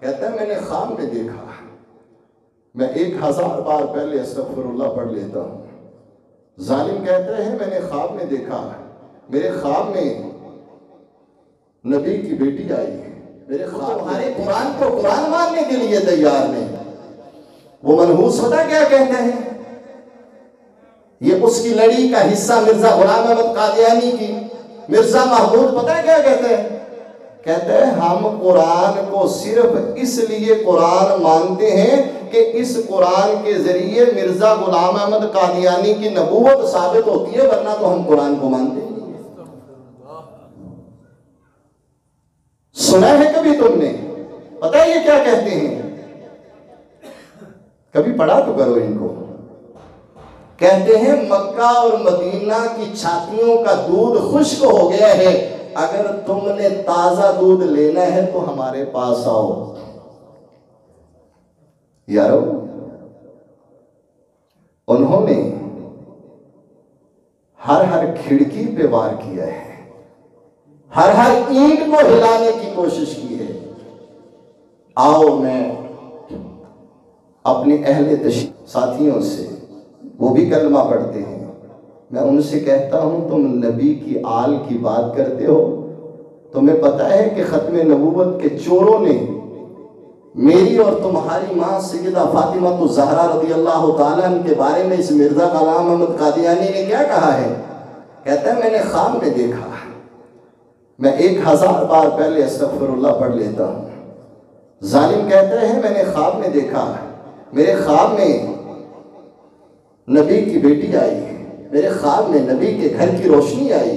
کہتا ہے میں نے خواب میں دیکھا، میں 1000 بار پہلے استغفر اللہ پڑھ لیتا ہوں۔ ظالم کہتا ہے میں نے خواب میں دیکھا، میرے خواب میں نبی کی بیٹی آئی ہے، میرے خواب تمہارے قرآن کو قرآن ماننے کے لیے تیار نہیں۔ وہ منحوس پتہ کیا کہتے ہیں؟ یہ اس کی لڑی کا حصہ مرزا غلام احمد قادیانی کی مرزا محمود پتہ کیا کہتے ہیں؟ کہتے ہیں ہم قرآن کو صرف اس لیے قرآن مانتے ہیں کہ اس قرآن کے ذریعے مرزا غلام احمد قادیانی کی نبوت ثابت ہوتی ہے، ورنہ تو ہم قرآن کو مانتے نہیں۔ سنا ہے کبھی تم نے؟ پتہ ہے یہ کیا کہتے ہیں؟ کبھی پڑھا تو کرو ان کو۔ کہتے ہیں مکہ اور مدینہ کی چھاتیوں کا دودھ خشک ہو گیا ہے، اگر تم نے تازہ دودھ لینا ہے تو ہمارے پاس آؤ۔ یارو انہوں نے ہر کھڑکی پہ وار کیا ہے، ہر اینٹ کو ہلانے کی کوشش کی ہے۔ آؤ میں اپنے اہل ساتھیوں سے، وہ بھی کلمہ پڑھتے ہیں، میں ان سے کہتا ہوں تم نبی کی آل کی بات کرتے ہو، تمہیں پتہ ہے کہ ختم نبوت کے چوروں نے میری اور تمہاری ماں سیدہ فاطمہ الزہرا رضی اللہ تعالیٰ عنہ کے بارے میں اس مرزا غلام احمد قادیانی نے کیا کہا ہے؟ کہتا ہے میں نے خواب میں دیکھا، میں 1000 بار پہلے استغفر اللہ پڑھ لیتا ہوں۔ ظالم کہتا ہے میں نے خواب میں دیکھا، میرے خواب میں نبی کی بیٹی آئی ہے، میرے خواب میں نبی کے گھر کی روشنی آئی۔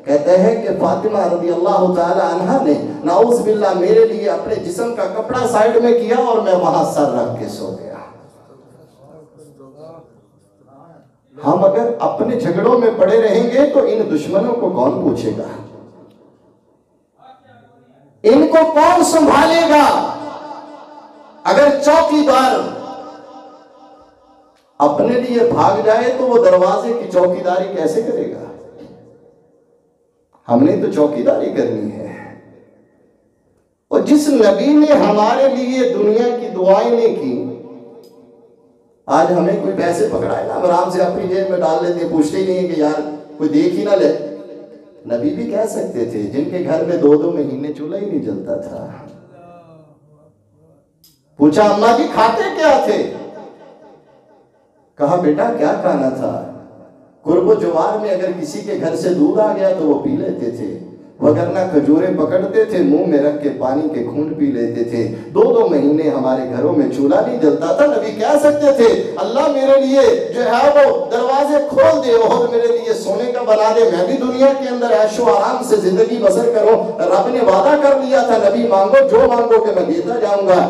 کہتے ہیں کہ فاطمہ رضی اللہ تعالی عنہا نے نعوذ باللہ میرے لیے اپنے جسم کا کپڑا سائیڈ میں کیا اور میں وہاں سر رکھ کے سو گیا۔ ہم اگر اپنے جھگڑوں میں پڑے رہیں گے تو ان دشمنوں کو کون پوچھے گا؟ ان کو کون سنبھالے گا؟ اگر چوکیدار اپنے لیے بھاگ جائے تو وہ دروازے کی چوکیداری کیسے کرے گا؟ ہم نے تو چوکیداری کرنی ہے۔ اور جس نبی نے ہمارے لیے دنیا کی دعائیں نہیں کی، آج ہمیں کوئی پیسے پکڑائے نا ہم آرام سے اپنی جیب میں ڈال لیتے، پوچھتے ہی نہیں کہ یار کوئی دیکھ ہی نہ لے۔ نبی بھی کہہ سکتے تھے جن کے گھر میں 2 مہینے چولہا ہی نہیں جلتا تھا۔ پوچھا اماں جی کھاتے کیا تھے؟ کہا بیٹا کیا کھانا تھا؟ قرب و جوار میں اگر کسی کے گھر سے دودھ آ گیا تو وہ پی لیتے تھے، وگرنہ کھجوریں پکڑتے تھے منہ میں رکھ کے پانی کے گھونٹ پی لیتے تھے۔ 2 مہینے ہمارے گھروں میں چولہا نہیں جلتا تھا۔ نبی کہہ سکتے تھے اللہ میرے لیے جو ہے وہ دروازے کھول دے اور میرے لیے سونے کا بنا دے، میں بھی دنیا کے اندر عیش و آرام سے زندگی بسر کروں۔ رب نے وعدہ کر لیا تھا نبی مانگو جو مانگو کہ میں دیتا جاؤں گا۔